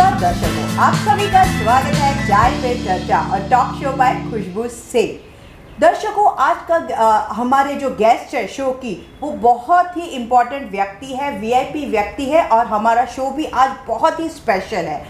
नमस्कार दर्शकों, आप सभी का स्वागत है चाय पे चर्चा और टॉक शो बाय खुशबू से। दर्शकों, आज का हमारे जो गेस्ट है शो की, वो बहुत ही इम्पोर्टेंट व्यक्ति है, वीआईपी व्यक्ति है और हमारा शो भी आज बहुत ही स्पेशल है।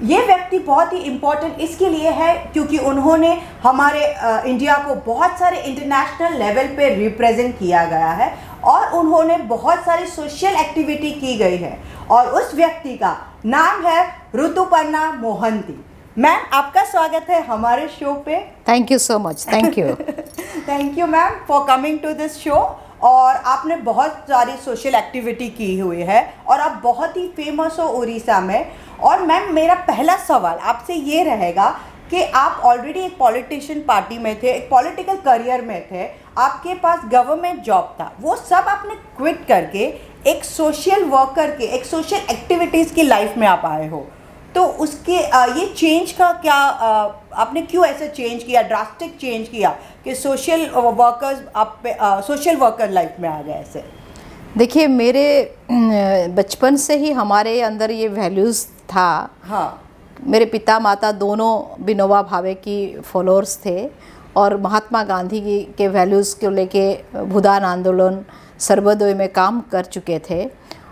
ये व्यक्ति बहुत ही इम्पोर्टेंट इसके लिए है क्योंकि उन्होंने हमारे इंडिया को बहुत सारे इंटरनेशनल लेवल पे रिप्रेजेंट किया गया है और उन्होंने बहुत सारी सोशल एक्टिविटी की गई है और उस व्यक्ति का नाम है ऋतुपर्णा मोहंती। मैम, आपका स्वागत है हमारे शो पे। Thank you so much. Thank you. Thank you ma'am for coming to this show. और आपने बहुत सारी सोशल एक्टिविटी की हुई है और आप बहुत ही फेमस हो उड़ीसा में। और मैम, मेरा पहला सवाल आपसे ये रहेगा कि आप ऑलरेडी एक पॉलिटिशियन पार्टी में थे, एक पॉलिटिकल करियर में थे, आपके पास गवर्नमेंट जॉब था, वो सब आपने क्विट करके एक सोशल वर्कर के, एक सोशल एक्टिविटीज़ की लाइफ में आप आए हो। तो उसके ये चेंज का क्या आपने क्यों ऐसा चेंज किया, ड्रास्टिक चेंज किया कि सोशल वर्कर्स आप पे सोशल वर्कर लाइफ में आ गए ऐसे? देखिए, मेरे बचपन से ही हमारे अंदर ये वैल्यूज़ था। हाँ, मेरे पिता माता दोनों विनोबा भावे की फॉलोअर्स थे और महात्मा गांधी के वैल्यूज़ को लेके भूदान आंदोलन, सर्वोदय में काम कर चुके थे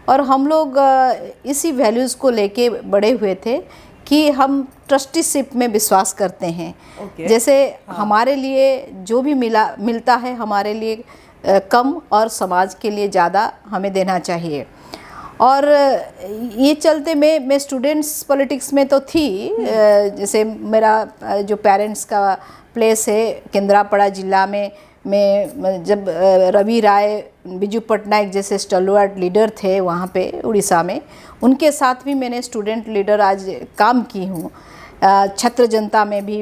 और हम लोग इसी वैल्यूज़ को लेके बड़े हुए थे कि हम ट्रस्टीशिप में विश्वास करते हैं। जैसे हमारे लिए जो भी मिलता है हमारे लिए कम और समाज के लिए ज़्यादा हमें देना चाहिए। और ये चलते मैं स्टूडेंट्स पॉलिटिक्स में तो थी। जैसे मेरा जो पेरेंट्स का प्लेस है केंद्रापड़ा जिला में, मैं जब रवि राय, बिजू पटनायक जैसे स्टलवर्ट लीडर थे वहाँ पे उड़ीसा में, उनके साथ भी मैंने स्टूडेंट लीडर आज काम की हूँ। छात्र जनता में भी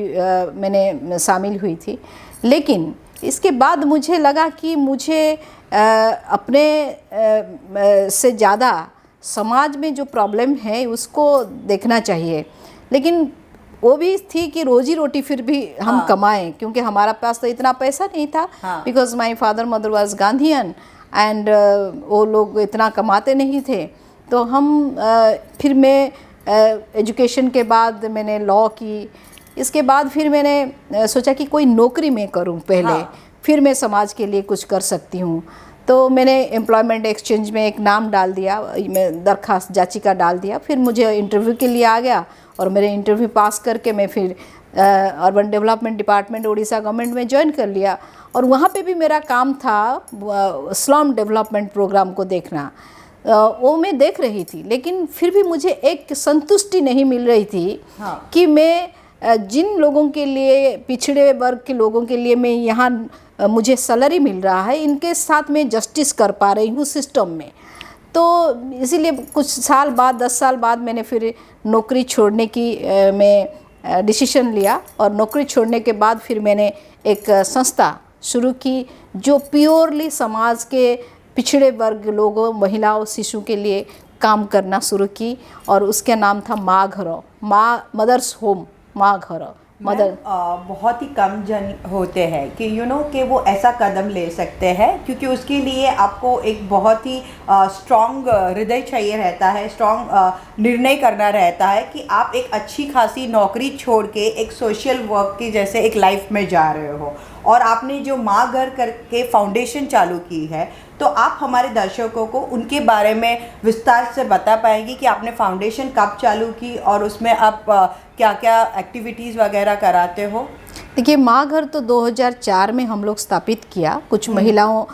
मैंने शामिल हुई थी। लेकिन इसके बाद मुझे लगा कि मुझे अपने से ज़्यादा समाज में जो प्रॉब्लम है उसको देखना चाहिए। लेकिन वो भी थी कि रोजी रोटी फिर भी हम कमाएं, क्योंकि हमारा पास तो इतना पैसा नहीं था। Because my father mother was Gandhian and वो लोग इतना कमाते नहीं थे। तो हम फिर मैं एजुकेशन के बाद मैंने लॉ की। इसके बाद फिर मैंने सोचा कि कोई नौकरी मैं करूं पहले, फिर मैं समाज के लिए कुछ कर सकती हूं। तो मैंने एम्प्लॉयमेंट एक्सचेंज में एक नाम डाल दिया, मैं दरखास्त याचिका डाल दिया। फिर मुझे इंटरव्यू के लिए आ गया और मेरे इंटरव्यू पास करके मैं फिर urban development department Orissa government में ज्वाइन कर लिया। और वहाँ पे भी मेरा काम था स्लम डेवलपमेंट प्रोग्राम को देखना। वो मैं देख रही थी, लेकिन फिर भी मुझे एक संतुष्टि नहीं मिल रही थी कि मैं जिन लोगों के लिए, पिछड़े वर्ग के लोगों के लिए मैं यहाँ मुझे सैलरी मिल रहा है, इनके साथ मैं जस्टिस कर पा रही हूँ सिस्टम में। तो इसीलिए कुछ साल बाद, 10 साल बाद मैंने फिर नौकरी छोड़ने की मैं डिसीजन लिया। और नौकरी छोड़ने के बाद फिर मैंने एक संस्था शुरू की जो प्योरली समाज के पिछड़े वर्ग लोगों, महिलाओं, शिशु के लिए काम करना शुरू की। और उसका नाम था माँ घर, माँ मदर्स होम, माँ घर मदर। बहुत ही कम जन होते हैं कि कि वो ऐसा कदम ले सकते हैं, क्योंकि उसके लिए आपको एक बहुत ही स्ट्रॉन्ग हृदय चाहिए रहता है, स्ट्रॉन्ग निर्णय करना रहता है कि आप एक अच्छी खासी नौकरी छोड़ के एक सोशल वर्क की जैसे एक लाइफ में जा रहे हो। और आपने जो माँ घर करके फाउंडेशन चालू की है, तो आप हमारे दर्शकों को उनके बारे में विस्तार से बता पाएंगे कि आपने फाउंडेशन कब चालू की और उसमें आप क्या क्या एक्टिविटीज़ वगैरह कराते हो? देखिए, माँ घर तो 2004 में हम लोग स्थापित किया। कुछ महिलाओं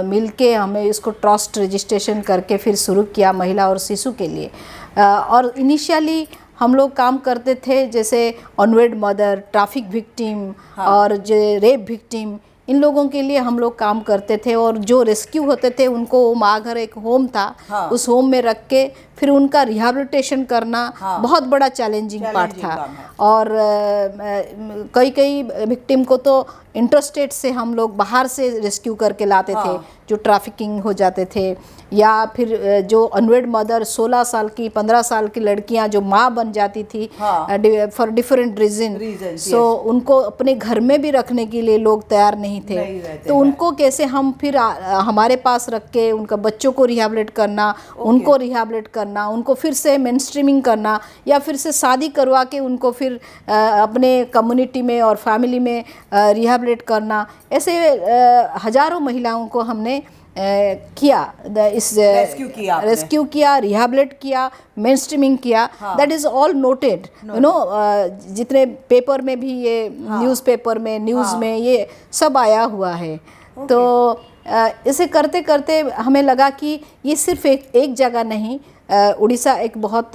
मिलके हमें इसको ट्रस्ट रजिस्ट्रेशन करके फिर शुरू किया महिला और शिशु के लिए। और इनिशियली हम लोग काम करते थे जैसे अनवेड मदर, ट्रैफिक विक्टिम और जो रेप विक्टिम, इन लोगों के लिए हम लोग काम करते थे। और जो रेस्क्यू होते थे उनको, माँ घर एक होम था, उस होम में रख के फिर उनका रिहैबिलिटेशन करना बहुत बड़ा चैलेंजिंग पार्ट था। और कई विक्टिम को तो इंटरस्टेट से हम लोग बाहर से रेस्क्यू करके लाते थे, हाँ। जो ट्रैफिकिंग हो जाते थे, या फिर जो अनवेड मदर 16 साल की 15 साल की लड़कियां जो माँ बन जाती थी हाँ। फॉर डिफरेंट रीजन, Reasons, सो उनको अपने घर में भी रखने के लिए लोग तैयार नहीं थे। नहीं रहते तो हैं। उनको कैसे हम फिर हमारे पास रख के उनका बच्चों को रिहैबिलिट करना, उनको रिहैबिलिट करना, उनको फिर से मेन स्ट्रीमिंग करना, या फिर से शादी करवा के उनको फिर अपने कम्युनिटी में और फैमिली में रिहैबिलिट करना, ऐसे हजारों महिलाओं को हमने किया, रेस्क्यू किया, रिहैबिलिट किया, मेन स्ट्रीमिंग किया। That is all noted, you know, जितने पेपर में भी ये न्यूज़पेपर में, न्यूज़ में ये सब आया हुआ है। तो इसे करते करते हमें लगा कि ये सिर्फ एक जगह नहीं, उड़ीसा एक बहुत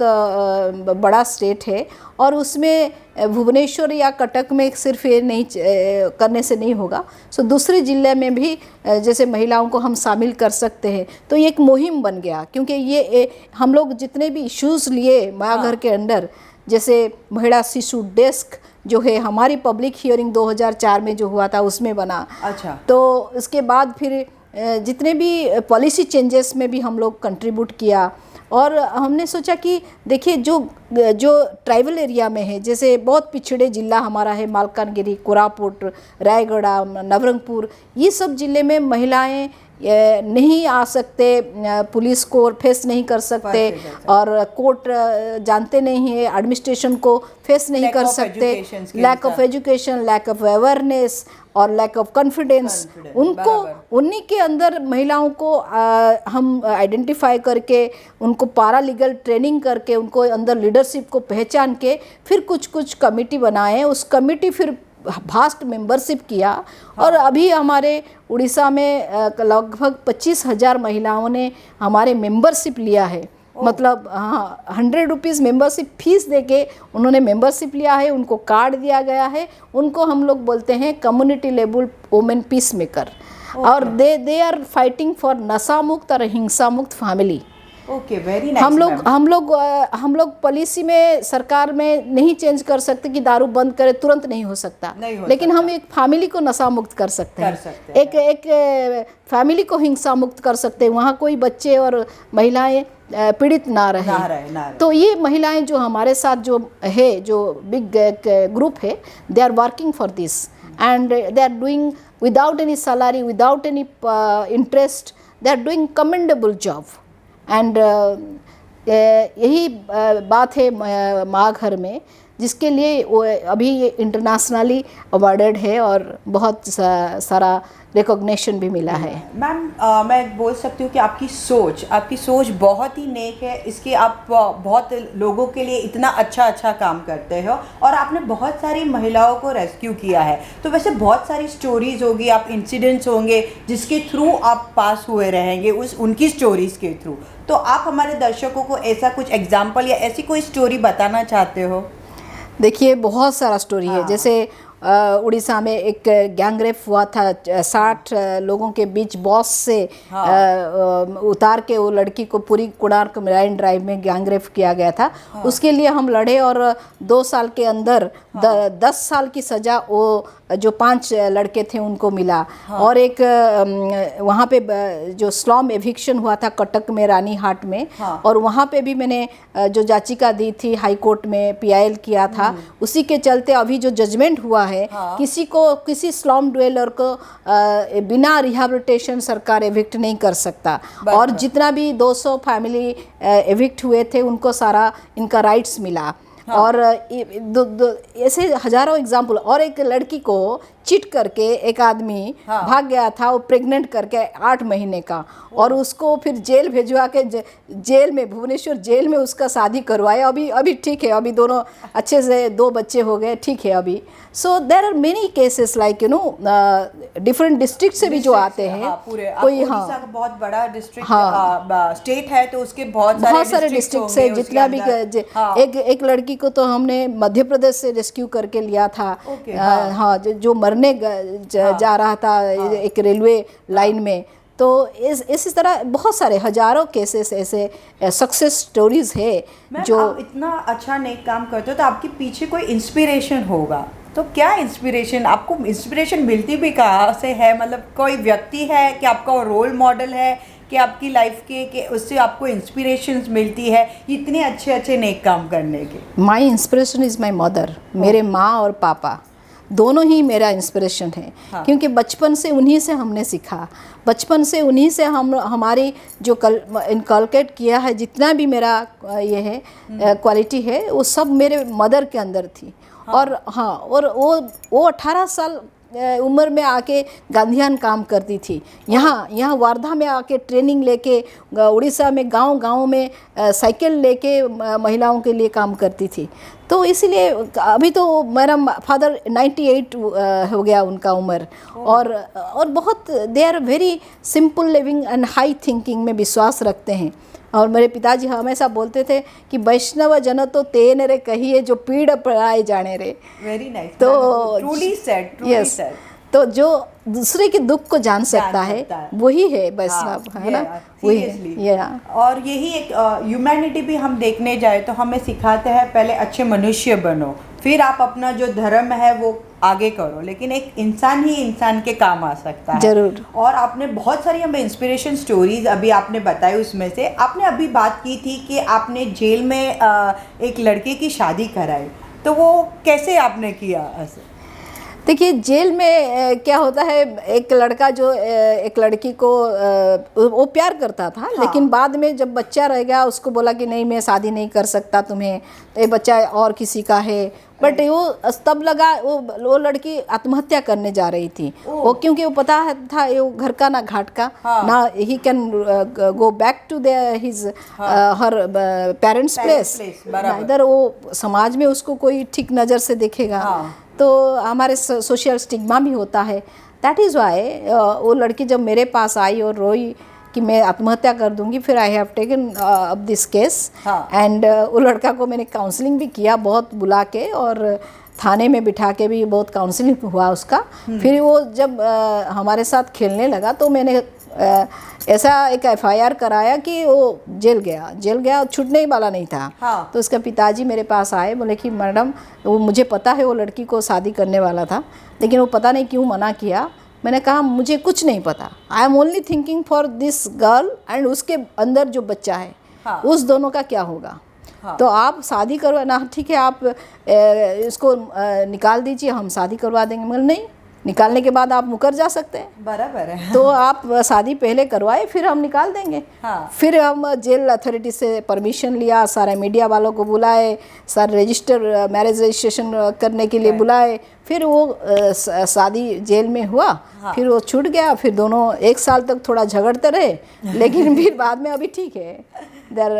बड़ा स्टेट है, और उसमें भुवनेश्वर या कटक में सिर्फ ये नहीं करने से नहीं होगा। सो दूसरे ज़िले में भी जैसे महिलाओं को हम शामिल कर सकते हैं। तो ये एक मुहिम बन गया, क्योंकि ये हम लोग जितने भी इश्यूज़ लिए माँ घर के अंदर, जैसे महिला शिशु डेस्क जो है हमारी पब्लिक हियरिंग 2004 में जो हुआ था उसमें बना। अच्छा। तो इसके बाद फिर जितने भी पॉलिसी चेंजेस में भी हम लोग कंट्रीब्यूट किया, और हमने सोचा कि देखिए जो ट्राइबल एरिया में है, जैसे बहुत पिछड़े ज़िला हमारा है, मालकानगिरी, कोरापुट, रायगढ़, नवरंगपुर, ये सब ज़िले में महिलाएं नहीं आ सकते, पुलिस को फेस नहीं कर सकते, और कोर्ट जानते नहीं है, एडमिनिस्ट्रेशन को फेस नहीं कर सकते, lack of education, lack of awareness और लैक ऑफ कॉन्फिडेंस। उनको उन्हीं के अंदर महिलाओं को हम आइडेंटिफाई करके, उनको पैरालीगल ट्रेनिंग करके, उनको अंदर लीडरशिप को पहचान के फिर कुछ कमेटी बनाए, उस कमेटी फिर भास्ट मेंबरशिप किया। और अभी हमारे उड़ीसा में लगभग 25,000 महिलाओं ने हमारे मेंबरशिप लिया है। मतलब हाँ, 100 रुपीज़ मेंबरशिप फीस देके उन्होंने मेंबरशिप लिया है, उनको कार्ड दिया गया है, उनको हम लोग बोलते हैं community level women peace maker. और दे आर फाइटिंग फॉर नशा मुक्त और हिंसा मुक्त फैमिली। Okay, very nice. हम लोग पॉलिसी में, सरकार में नहीं चेंज कर सकते कि दारू बंद करे, तुरंत नहीं हो सकता, लेकिन हम एक फैमिली को नशा मुक्त कर सकते हैं, एक फैमिली को हिंसा मुक्त कर सकते हैं, वहाँ कोई बच्चे और महिलाएं पीड़ित ना रहे। तो ये महिलाएं जो हमारे साथ जो है, जो बिग ग्रुप है, they are working for this and they are doing without any salary, without any interest, they are doing commendable job. And यही बात है माँ घर में, जिसके लिए वो अभी ये इंटरनेशनली अवार्डेड है और बहुत सारा रिकॉग्निशन भी मिला है। मैम, मैं बोल सकती हूँ कि आपकी सोच बहुत ही नेक है। इसकी आप बहुत लोगों के लिए इतना अच्छा काम करते हो, और आपने बहुत सारी महिलाओं को रेस्क्यू किया है। तो वैसे बहुत सारी स्टोरीज होगी, आप इंसिडेंट्स होंगे जिसके थ्रू आप पास हुए रहेंगे, उनकी स्टोरीज़ के थ्रू। तो आप हमारे दर्शकों को ऐसा कुछ एग्जाम्पल या ऐसी कोई स्टोरी बताना चाहते हो? देखिए, बहुत सारा स्टोरी है। जैसे उड़ीसा में एक गैंग रेप हुआ था, 60 लोगों के बीच बॉस से उतार के वो लड़की को पूरी कोणार्क मराइन ड्राइव में गैंग रेप किया गया था। उसके लिए हम लड़े, और 2 साल के अंदर 10 साल की सज़ा वो जो 5 लड़के थे उनको मिला। और एक वहाँ पे जो स्लम एविक्शन हुआ था कटक में, रानी हाट में, और वहाँ पे भी मैंने जो याचिका दी थी हाई कोर्ट में, PIL किया था। उसी के चलते अभी जो जजमेंट हुआ है, किसी स्लम ड्वेलर को बिना रिहैबिलिटेशन सरकार एविक्ट नहीं कर सकता। और जितना भी 200 फैमिली एविक्ट हुए थे उनको सारा इनका राइट्स मिला। और ऐसे हजारों एग्जाम्पल। और एक लड़की को चिट करके एक आदमी भाग गया था, वो प्रेग्नेंट करके 8 महीने का, और उसको फिर जेल भेजवा के जेल में, भुवनेश्वर जेल में उसका शादी करवाया। अभी ठीक है, अभी दोनों अच्छे से 2 बच्चे हो गए, ठीक है अभी। So there are many cases like you know, different district से भी जो आते हैं। कोई बहुत बड़ा डिस्ट्रिक्ट स्टेट है, तो उसके बहुत सारे डिस्ट्रिक्ट से जितना भी एक लड़की को तो हमने मध्य प्रदेश से रेस्क्यू करके लिया था। हाँ, जो मरने जा रहा था एक रेलवे लाइन में। तो इसी तरह बहुत सारे हजारों केसेस ऐसे सक्सेस स्टोरीज है। जो आप इतना अच्छा नेक काम करते हो, तो आपके पीछे कोई इंस्पिरेशन होगा, तो क्या इंस्पिरेशन, आपको इंस्पिरेशन मिलती भी कहाँ से है? मतलब कोई व्यक्ति है कि आपका रोल मॉडल है कि आपकी लाइफ के कि उससे आपको इंस्पिरेशंस मिलती है इतने अच्छे अच्छे नेक काम करने के? My inspiration is my mother. मेरे माँ और पापा दोनों ही मेरा इंस्पिरेशन है। हाँ। क्योंकि बचपन से उन्हीं से हमने सीखा, बचपन से उन्हीं से हम हमारी जो इनकलकेट किया है, जितना भी मेरा ये है क्वालिटी है, वो सब मेरे मदर के अंदर थी। हाँ। और हाँ, और वो 18 साल उम्र में आके गांधीयान काम करती थी। यहाँ वारधा में आके ट्रेनिंग लेके, उड़ीसा में गांव में साइकिल लेके महिलाओं के लिए काम करती थी। तो इसीलिए अभी तो मेरा फादर 98 हो गया उनका उम्र, और बहुत they are very simple living and high thinking में विश्वास रखते हैं। और मेरे पिताजी हमेशा बोलते थे कि वैष्णव जन तो तेन रे कहिए जो पीड़ पराए जाने रे। Very nice. तो ट्रूली सेड, यस, तो जो दूसरे के दुख को जान सकता है वही है वैष्णव, है ना? वही है। और यही एक ह्यूमैनिटी भी हम देखने जाए तो हमें सिखाते हैं पहले अच्छे मनुष्य बनो, फिर आप अपना जो धर्म है वो आगे करो, लेकिन एक इंसान ही इंसान के काम आ सकता है। जरूर। और आपने बहुत सारी हमें इंस्पिरेशन स्टोरीज अभी आपने बताई, उसमें से आपने अभी बात की थी कि आपने जेल में एक लड़के की शादी कराई, तो वो कैसे आपने किया ऐसे? देखिए, जेल में क्या होता है, एक लड़का जो एक लड़की को वो प्यार करता था। हाँ। लेकिन बाद में जब बच्चा रह गया, उसको बोला कि नहीं, मैं शादी नहीं कर सकता तुम्हें, तो ये बच्चा और किसी का है। बट वो तब लगा वो लड़की आत्महत्या करने जा रही थी। वो क्योंकि वो पता था ये घर का ना घाट का। हाँ। ना ही can go back to his her parents place, इधर वो समाज में उसको कोई ठीक नज़र से देखेगा। हाँ। तो हमारे सोशल स्टिग्मा भी होता है। दैट इज़ वाई वो लड़की जब मेरे पास आई और रोई कि मैं आत्महत्या कर दूंगी, फिर I have taken up this case and वो लड़का को मैंने काउंसलिंग भी किया बहुत बुला के, और थाने में बिठा के भी बहुत काउंसलिंग हुआ उसका। फिर वो जब हमारे साथ खेलने लगा तो मैंने ऐसा एक FIR कराया कि वो जेल गया, छूटने ही वाला नहीं था। हाँ। तो उसका पिताजी मेरे पास आए, बोले कि मैडम, वो मुझे पता है वो लड़की को शादी करने वाला था, लेकिन वो पता नहीं क्यों मना किया। मैंने कहा मुझे कुछ नहीं पता, I am only thinking for this girl and उसके अंदर जो बच्चा है। हाँ। उस दोनों का क्या होगा। हाँ। तो आप शादी करवाना, ठीक है, आप इसको निकाल दीजिए, हम शादी करवा देंगे। मगर नहीं, निकालने के बाद आप मुकर जा सकते हैं। बराबर है। तो आप शादी पहले करवाए, फिर हम निकाल देंगे। हाँ। फिर हम जेल अथॉरिटी से परमिशन लिया, सारे मीडिया वालों को बुलाए, सारे मैरिज रजिस्ट्रेशन करने के लिए बुलाए, फिर वो शादी जेल में हुआ। हाँ। फिर वो छूट गया, फिर दोनों 1 साल तक थोड़ा झगड़ते रहे, लेकिन फिर बाद में अभी ठीक है, देयर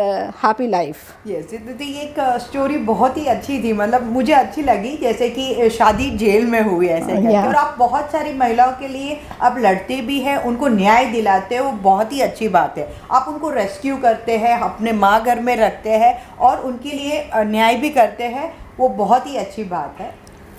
हैप्पी लाइफ। यस, ये एक स्टोरी बहुत ही अच्छी थी, मतलब मुझे अच्छी लगी, जैसे कि शादी जेल में हुई ऐसे करके। और आप बहुत सारी महिलाओं के लिए आप लड़ते भी हैं, उनको न्याय दिलाते हैं, वो बहुत ही अच्छी बात है। आप उनको रेस्क्यू करते हैं, अपने माँ घर में रखते हैं और उनके लिए न्याय भी करते हैं, वो बहुत ही अच्छी बात है।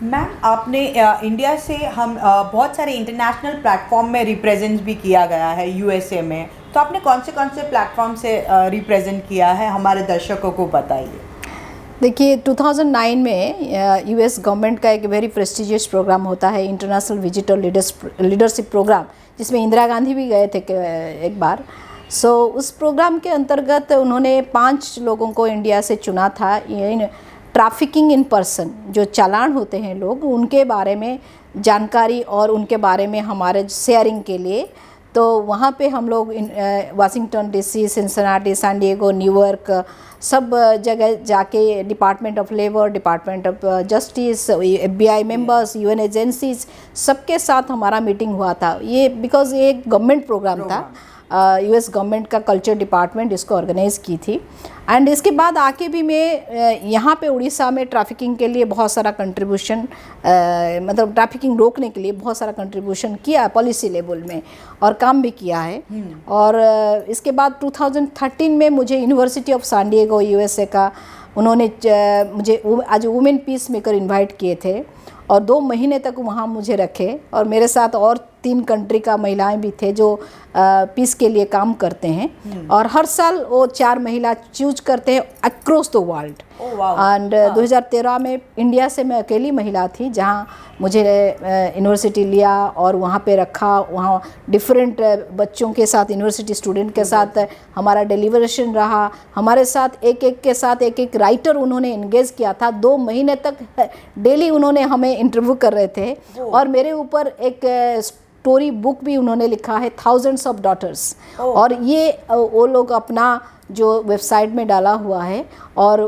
मैम, आपने इंडिया से हम बहुत सारे इंटरनेशनल प्लेटफॉर्म में रिप्रेजेंट भी किया गया है USA में, तो आपने कौन से प्लेटफॉर्म से रिप्रेजेंट किया है, हमारे दर्शकों को बताइए। देखिए, 2009 में US गवर्नमेंट का एक वेरी प्रेस्टिजियस प्रोग्राम होता है, इंटरनेशनल विजिटर लीडरशिप प्रोग्राम, जिसमें इंदिरा गांधी भी गए थे एक बार। उस प्रोग्राम के अंतर्गत उन्होंने 5 लोगों को इंडिया से चुना था। ट्रैफिकिंग इन पर्सन, जो चालान होते हैं लोग, उनके बारे में जानकारी और उनके बारे में हमारे शेयरिंग के लिए। तो वहाँ पे हम लोग Washington DC, Cincinnati, San Diego, New York, सब जगह जाके department of labour, department of justice, FBI members, UN agencies, सबके साथ हमारा मीटिंग हुआ था। ये बिकॉज ये एक गवर्नमेंट प्रोग्राम था, US गवर्नमेंट का कल्चर डिपार्टमेंट इसको ऑर्गेनाइज़ की थी। एंड इसके बाद आके भी मैं यहाँ पे उड़ीसा में ट्रैफिकिंग के लिए बहुत सारा कंट्रीब्यूशन, मतलब ट्रैफिकिंग रोकने के लिए बहुत सारा कंट्रीब्यूशन किया पॉलिसी लेवल में, और काम भी किया है। और इसके बाद 2013 में मुझे university of San Diego USA का उन्होंने मुझे आज वुमेन पीस मेकर इनवाइट किए थे, और 2 महीने तक वहाँ मुझे रखे, और मेरे साथ और 3 कंट्री का महिलाएं भी थे जो पीस के लिए काम करते हैं और हर साल वो 4 महिला चूज करते हैं अक्रॉस द वर्ल्ड। एंड 2013 में इंडिया से मैं अकेली महिला थी जहाँ मुझे यूनिवर्सिटी लिया और वहाँ पे रखा, वहाँ डिफरेंट बच्चों के साथ, यूनिवर्सिटी स्टूडेंट के साथ हमारा डेलीवरेशन रहा। हमारे साथ एक राइटर उन्होंने इंगेज किया था। 2 महीने तक डेली उन्होंने हमें इंटरव्यू कर रहे थे और मेरे ऊपर एक स्टोरी बुक भी उन्होंने लिखा है, थाउजेंड्स ऑफ डॉटर्स। और ये वो लोग अपना जो वेबसाइट में डाला हुआ है और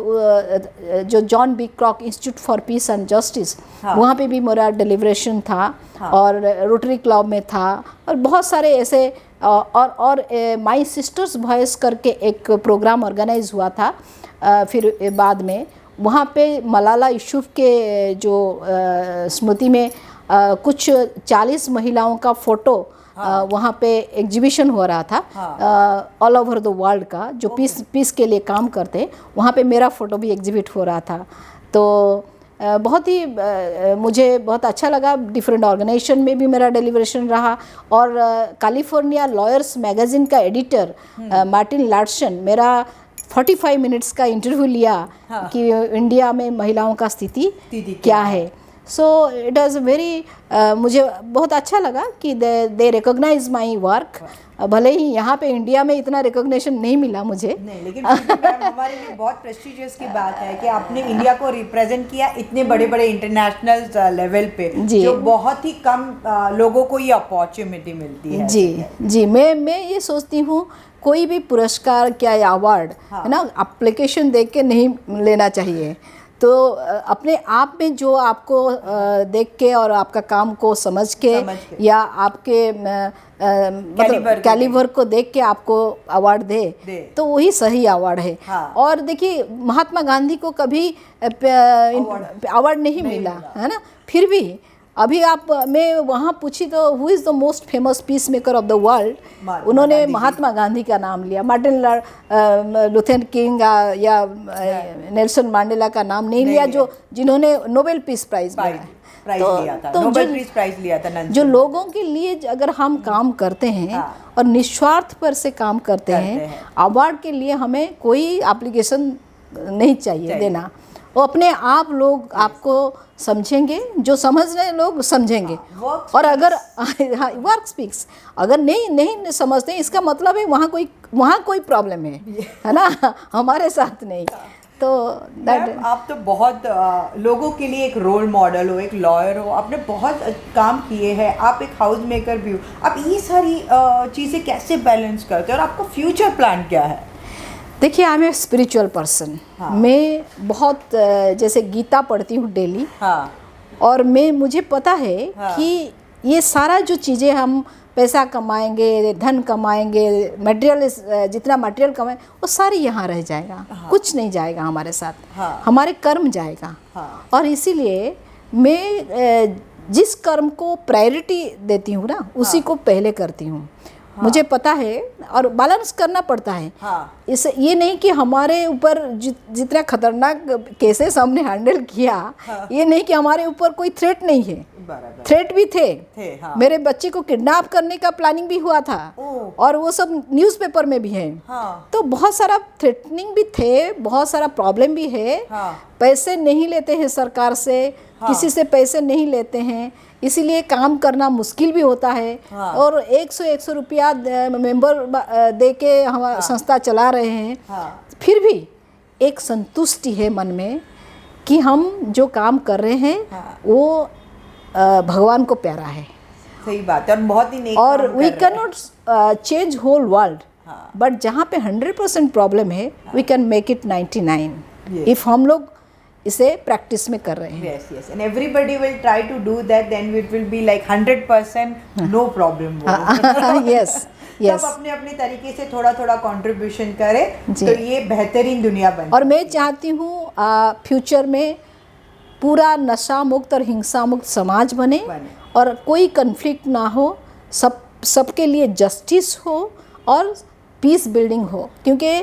जो Joan B Kroc Institute for Peace and Justice, वहाँ पे भी मेरा डेलीवरेशन था और रोटरी क्लब में था और बहुत सारे ऐसे और माई सिस्टर्स वॉइस करके एक प्रोग्राम ऑर्गेनाइज हुआ था। फिर बाद में वहाँ पे मलाला यूसुफ के जो स्मृति में कुछ 40 महिलाओं का फ़ोटो वहाँ पे एग्जीबिशन हो रहा था ऑल ओवर द वर्ल्ड का, जो पीस के लिए काम करते हैं। वहाँ पे मेरा फ़ोटो भी एग्जिबिट हो रहा था। तो बहुत ही मुझे बहुत अच्छा लगा। डिफरेंट ऑर्गेनाइजेशन में भी मेरा डेलीवरेशन रहा और कैलिफोर्निया लॉयर्स मैगज़ीन का एडिटर मार्टिन लार्सन मेरा 45 मिनट्स का इंटरव्यू लिया कि इंडिया में महिलाओं का स्थिति क्या है। सो इट वॉज वेरी, मुझे बहुत अच्छा लगा कि दे रिकॉग्नाइज माई वर्क। भले ही यहाँ पे इंडिया में इतना रिकॉग्निशन नहीं मिला मुझे, नहीं, लेकिन हमारे लिए बहुत प्रेस्टिजियस की बात है कि आपने इंडिया को रिप्रेजेंट किया इतने बड़े बड़े इंटरनेशनल लेवल पे, जो बहुत ही कम लोगों को ये अपॉर्चुनिटी मिलती है। जी, मैं ये सोचती हूँ कोई भी पुरस्कार क्या अवार्ड है ना, एप्लीकेशन देख के नहीं लेना चाहिए। तो अपने आप में जो आपको देख के और आपका काम को समझ के या आपके मतलब कैलिबर को देख के आपको अवार्ड दे तो वही सही अवार्ड है। और देखिए महात्मा गांधी को कभी अवार्ड नहीं मिला है ना, फिर भी अभी आप मैं वहाँ पूछी तो who is the most famous peace maker of the world, उन्होंने महात्मा गांधी का नाम लिया। मार्टिन लूथर किंग या नेल्सन मंडेला का नाम नहीं लिया, जिन्होंने नोबेल पीस प्राइज लिया था। नोबेल पीस प्राइज लिया था। जो लोगों के लिए अगर हम काम करते हैं और निस्वार्थ पर से काम करते हैं, अवार्ड के लिए हमें कोई एप्लीकेशन नहीं चाहिए देना। वो अपने आप लोग आपको समझेंगे, जो समझ रहे लोग समझेंगे। और अगर वर्क स्पीक्स, अगर नहीं समझते इसका मतलब है वहाँ कोई प्रॉब्लम है ना, हमारे साथ नहीं। तो आप तो बहुत लोगों के लिए एक रोल मॉडल हो, एक लॉयर हो, आपने बहुत काम किए हैं, आप एक हाउस मेकर भी हो। आप ये सारी चीज़ें कैसे बैलेंस करते हैं और आपका फ्यूचर प्लान क्या है? देखिए, I am a spiritual person. मैं बहुत जैसे गीता पढ़ती हूँ डेली। और मुझे पता है कि ये सारा जो चीज़ें हम पैसा कमाएंगे, धन कमाएंगे, मटेरियल जितना मटेरियल कमाएं वो सारी यहाँ रह जाएगा। कुछ नहीं जाएगा हमारे साथ, हमारे कर्म जाएगा। और इसीलिए मैं जिस कर्म को प्रायोरिटी देती हूँ ना, उसी को पहले करती हूँ। मुझे पता है और बैलेंस करना पड़ता है। इसे ये नहीं कि हमारे ऊपर जितना खतरनाक केसेस हमने हैंडल किया, ये नहीं कि हमारे ऊपर कोई थ्रेट नहीं है। थ्रेट भी थे। मेरे बच्चे को किडनैप करने का प्लानिंग भी हुआ था और वो सब न्यूज़पेपर में भी है। तो बहुत सारा थ्रेटनिंग भी थे, बहुत सारा प्रॉब्लम भी है। पैसे नहीं लेते हैं सरकार से, किसी से पैसे नहीं लेते हैं, इसीलिए काम करना मुश्किल भी होता है। और 100 रुपया मेंबर दे के हम संस्था चला रहे हैं। फिर भी एक संतुष्टि है मन में कि हम जो काम कर रहे हैं वो भगवान को प्यारा है। सही बात है। और बहुत ही नेक और we can not change whole world, but जहाँ पे 100% प्रॉब्लम है we can make it 99 if हम लोग इसे प्रैक्टिस में कर रहे हैं। yes and everybody will try to do that, then it will be like 100% no problem। yes सब अपने अपने तरीके से थोड़ा थोड़ा कंट्रीब्यूशन करें तो ये बेहतरीन दुनिया बने। और मैं चाहती हूँ फ्यूचर में पूरा नशा मुक्त और हिंसा मुक्त समाज बने और कोई कन्फ्लिक्ट ना हो, सबके लिए जस्टिस हो और पीस बिल्डिंग हो। क्योंकि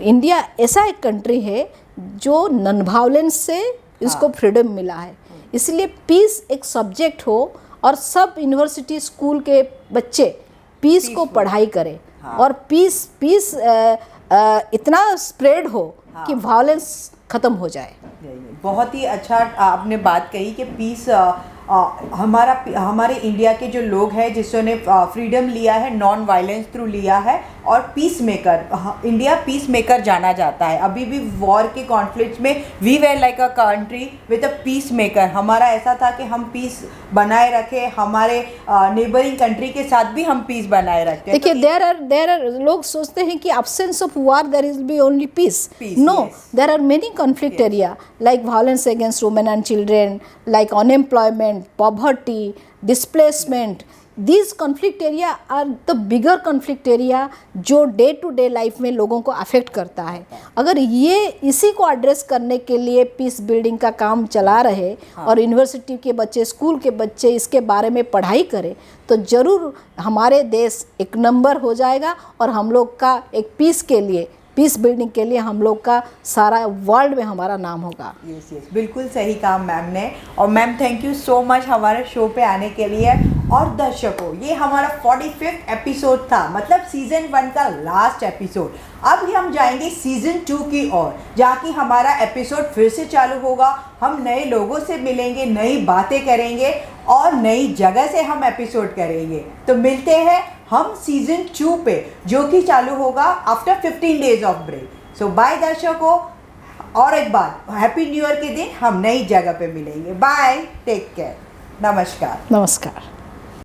इंडिया ऐसा एक कंट्री है जो नॉन वायलेंस से इसको फ्रीडम मिला है, इसलिए पीस एक सब्जेक्ट हो और सब यूनिवर्सिटी स्कूल के बच्चे पीस को पढ़ाई करें। और पीस इतना स्प्रेड हो कि वायलेंस ख़त्म हो जाए। बहुत ही अच्छा आपने बात कही कि पीस हमारे इंडिया के जो लोग हैं जिसने फ्रीडम लिया है, नॉन वायलेंस थ्रू लिया है, और peace maker, India peace maker जाना जाता है। अभी भी वॉर के कॉन्फ्लिक्ट्स में we were like a country with a peace maker. हमारा ऐसा था कि हम पीस बनाए रखें, हमारे नेबरिंग कंट्री के साथ भी हम पीस बनाए रखते हैं। देखिए, देर आर लोग सोचते हैं कि absence of war there is be only peace. No, yes. there are many conflict area like violence against women and children, like unemployment, poverty, displacement. These conflict area are the bigger conflict area जो day to day life में लोगों को affect करता है। अगर ये इसी को एड्रेस करने के लिए पीस बिल्डिंग का काम चला रहे और यूनिवर्सिटी के बच्चे, स्कूल के बच्चे इसके बारे में पढ़ाई करें तो ज़रूर हमारे देश एक नंबर हो जाएगा और हम लोग का एक पीस के लिए, पीस बिल्डिंग के लिए हम लोग का सारा वर्ल्ड में हमारा नाम होगा। यस, बिल्कुल सही कहा मैम ने। और ma'am thank you so much हमारे शो पे आने के लिए। और दर्शकों, ये हमारा 45th एपिसोड था, मतलब सीज़न 1 का लास्ट एपिसोड। अब हम जाएंगे सीज़न 2 की ओर, जहाँ की हमारा एपिसोड फिर से चालू होगा। हम नए लोगों से मिलेंगे, नई बातें करेंगे और नई जगह से हम एपिसोड करेंगे। तो मिलते हैं हम सीज़न 2 पे, जो कि चालू होगा after 15 days of break. So bye दर्शकों, और एक बार हैप्पी न्यू ईयर के दिन हम नई जगह पे मिलेंगे। बाय, टेक केयर, नमस्कार। नमस्कार।